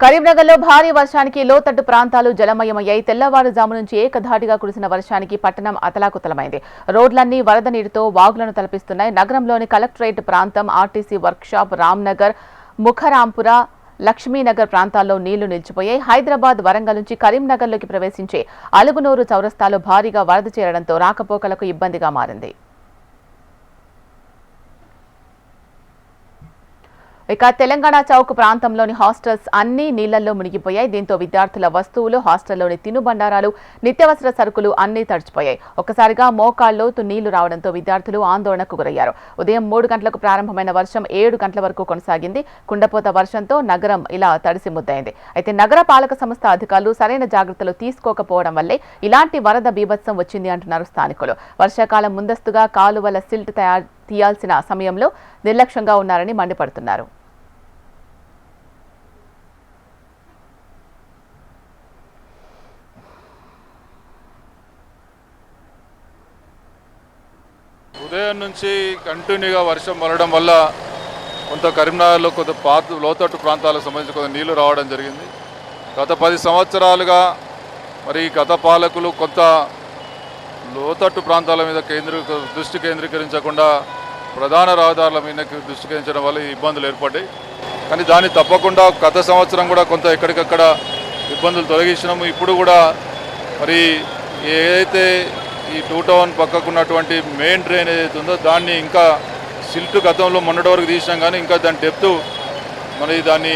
కరీంనగర్లో భారీ వర్షానికి లోతట్టు ప్రాంతాలు జలమయమయ్యాయి. తెల్లవారుజాము నుంచి ఏకధాటిగా కురిసిన వర్షానికి పట్టణం అతలాకుతలమైంది. రోడ్లన్నీ వరద నీటితో వాగులను తలపిస్తున్నాయి. నగరంలోని కలెక్టరేట్ ప్రాంతం, ఆర్టీసీ వర్క్షాప్, రామ్నగర్, ముఖరాంపుర, లక్ష్మీనగర్ ప్రాంతాల్లో నీళ్లు నిలిచిపోయాయి. హైదరాబాద్, వరంగల్ నుంచి కరీంనగర్లోకి ప్రవేశించే అలుగునూరు చౌరస్తాలో భారీగా వరద చేరడంతో రాకపోకలకు ఇబ్బందిగా మారింది. ఇక తెలంగాణ చౌక్ ప్రాంతంలోని హాస్టల్స్ అన్ని నీళ్లలో మునిగిపోయాయి. దీంతో విద్యార్థుల వస్తువులు, హాస్టల్లోని తినుబండారాలు, నిత్యావసర సరుకులు అన్ని తడిచిపోయాయి. ఒక్కసారిగా మోకాళ్లోతు నీళ్లు రావడంతో విద్యార్థులు ఆందోళనకు గురయ్యారు. ఉదయం 3 గంటలకు ప్రారంభమైన వర్షం 7 గంటల వరకు కొనసాగింది. కుండపోత వర్షంతో నగరం ఇలా తడిసి ముద్దయింది. అయితే నగర పాలక సంస్థ అధికారులు సరైన జాగ్రత్తలు తీసుకోకపోవడం వల్లే ఇలాంటి వరద బీభత్సం వచ్చింది అంటున్నారు స్థానికులు. వర్షాకాలం ముందస్తుగా కాలువల సిల్ట్ తీయాల్సిన సమయంలో నిర్లక్ష్యంగా ఉన్నారని మండిపడుతున్నారు. ఉదయం నుంచి కంటిన్యూగా వర్షం పడడం వల్ల కొంత కరీంనగర్లో కొంత లోతట్టు ప్రాంతాలకు సంబంధించి కొంత నీళ్లు రావడం జరిగింది. గత 10 సంవత్సరాలుగా మరి గత పాలకులు కొంత లోతట్టు ప్రాంతాల మీద దృష్టి కేంద్రీకరించకుండా ప్రధాన రహదారుల మీద దృష్టి కేంద్రించడం వల్ల ఇబ్బందులు ఏర్పడ్డాయి. కానీ దాన్ని తప్పకుండా గత సంవత్సరం కూడా కొంత ఎక్కడికక్కడ ఇబ్బందులు తొలగించినాము. ఇప్పుడు కూడా మరి ఏదైతే ఈ 2 టౌన్ పక్కకున్నటువంటి మెయిన్ డ్రైన్ ఏదైతే ఉందో దాన్ని ఇంకా సిల్ట్ గతంలో మొన్నటి వరకు తీసినాం, కానీ ఇంకా దాని డెప్త్ మరి దాన్ని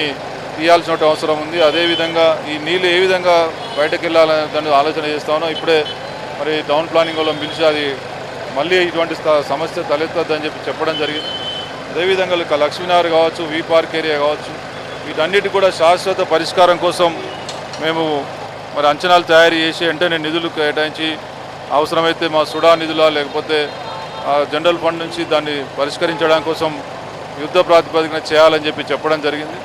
తీయాల్సిన అవసరం ఉంది. అదేవిధంగా ఈ నీళ్ళు ఏ విధంగా బయటకు వెళ్ళాలని దాన్ని ఆలోచన చేస్తామో ఇప్పుడే మరి టౌన్ ప్లానింగ్ వాళ్ళని పిలిచి అది మళ్ళీ ఇటువంటి సమస్య తలెత్తద్దని చెప్పడం జరిగింది. అదేవిధంగా లక్ష్మీనగర్ కావచ్చు, వి పార్క్ ఏరియా కావచ్చు, వీటన్నిటి కూడా శాశ్వత పరిష్కారం కోసం మేము మరి అంచనాలు తయారు చేసి వెంటనే నిధులు కేటాయించి అవసరమైతే మా సుడా నిధుల లేకపోతే జనరల్ ఫండ్ నుంచి దాన్ని పరిష్కరించడం కోసం యుద్ధ ప్రాతిపదికన చేయాలని చెప్పడం జరిగింది.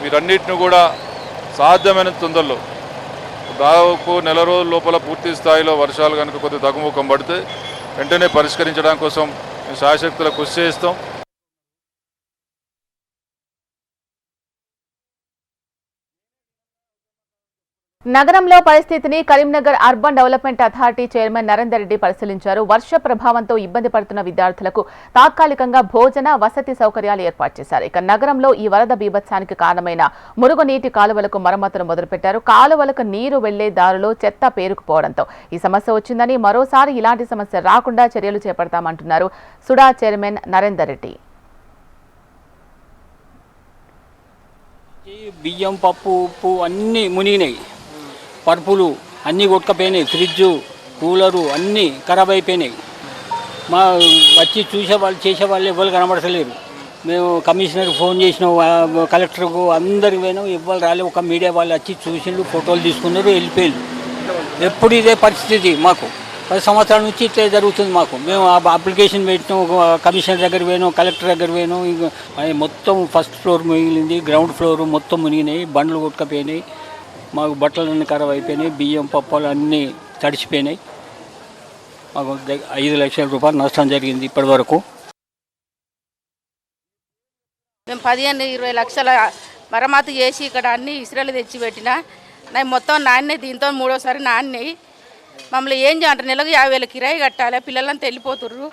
వీరన్నిటిని కూడా సాధ్యమైన తొందరలో దాదాపు నెల రోజుల లోపల పూర్తి స్థాయిలో వర్షాలు కనుక కొద్దిగా తగ్గుముఖం పడితే వెంటనే పరిష్కరించడం కోసం మేము శాయశక్తుల కృషి చేస్తాం. నగరంలో పరిస్థితిని Karimnagar urban development authority chairman Narender Reddy పరిశీలించారు. వర్ష ప్రభావంతో ఇబ్బంది పడుతున్న విద్యార్థులకు తాత్కాలికంగా భోజన, వసతి సౌకర్యాలు ఏర్పాటు చేశారు. ఇక నగరంలో ఈ వరద బీభత్సానికి కారణమైన మురుగునీటి కాలువలకు మరమ్మతులు మొదలుపెట్టారు. కాలువలకు నీరు వెళ్లే దారిలో చెత్త పేరుకుపోవడంతో ఈ సమస్య వచ్చిందని, మరోసారి ఇలాంటి సమస్య రాకుండా చర్యలు చేపడతామంటున్నారు సుడా చైర్మన్ నరేందర్ రెడ్డి. బియ్యం, పప్పు, ఉప్పు అన్నీ మునిగినాయి. పరుపులు అన్నీ కొట్టుకపోయినాయి. ఫ్రిడ్జు, కూలరు అన్నీ ఖరాబ్ అయిపోయినాయి. మా వచ్చి చేసేవాళ్ళు ఎవరు కనబడతలేరు. మేము కమిషనర్కి ఫోన్ చేసినాం, కలెక్టర్కు అందరికి పోయినాం, ఎవరు రాలేదు. ఒక మీడియా వాళ్ళు వచ్చి చూసిండు, ఫోటోలు తీసుకున్నారు, వెళ్ళిపోయారు. ఎప్పుడు ఇదే పరిస్థితి మాకు 10 సంవత్సరాల నుంచి ఇట్లా జరుగుతుంది మాకు. మేము అప్లికేషన్ పెట్టినాం, కమిషనర్ దగ్గర పోయినాం, కలెక్టర్ దగ్గర పోయినాం. మొత్తం ఫస్ట్ ఫ్లోర్ మిగిలింది, గ్రౌండ్ ఫ్లోర్ మొత్తం మునిగినాయి. బండ్లు కొట్టుకపోయినాయి. మాకు బట్టలన్నీ ఖరాబ్ అయిపోయినాయి. బియ్యం, పప్పులు అన్నీ తడిచిపోయినాయి. మాకు 5 లక్షల రూపాయలు నష్టం జరిగింది ఇప్పటి వరకు. మేము 15-20 లక్షల మరమ్మతు చేసి ఇక్కడ అన్ని ఇసుకలు తెచ్చిపెట్టినా నాకు మొత్తం నాన్నే, దీంతో 3వసారి నాన్నయి. మమ్మల్ని ఏం చేయమంటారు? నెలకు 50,000 కిరాయి కట్టాలి. పిల్లలంతా వెళ్ళిపోతుర్రు.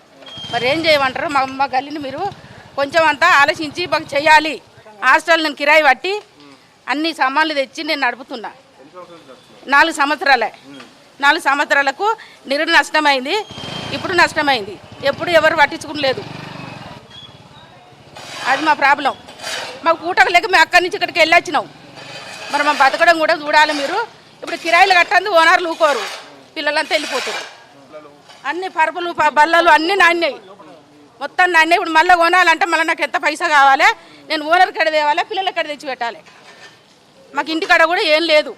మరి ఏం చేయమంటారు? మా గల్లీని మీరు కొంచెం అంతా ఆలోచించి మాకు చేయాలి. హాస్టల్ నేను కిరాయి పట్టి అన్ని సామాన్లు తెచ్చి నేను నడుపుతున్నా. 4 సంవత్సరాలే. 4 సంవత్సరాలకు నీరు నష్టమైంది, ఇప్పుడు నష్టమైంది. ఎప్పుడు ఎవరు పట్టించుకోలేదు. అది మా ప్రాబ్లం. మాకు పూటకు లేక మేము అక్కడి నుంచి ఇక్కడికి వెళ్ళొచ్చినాం. మరి మా బతకడం కూడా చూడాలి మీరు. ఇప్పుడు కిరాయిలు కట్టంది ఓనర్లు ఊకోరు, పిల్లలంతా వెళ్ళిపోతారు. అన్ని పరుపులు, బల్లలు అన్నీ నాణ్యాయి, మొత్తం నాణ్యాయి. ఇప్పుడు మళ్ళీ కొనాలంటే మళ్ళీ నాకు ఎంత పైసా కావాలి? నేను ఓనర్ కడ తేవాలి, పిల్లల కడ తెచ్చి పెట్టాలి. మాకు ఇంటికాడ కూడా ఏం లేదు.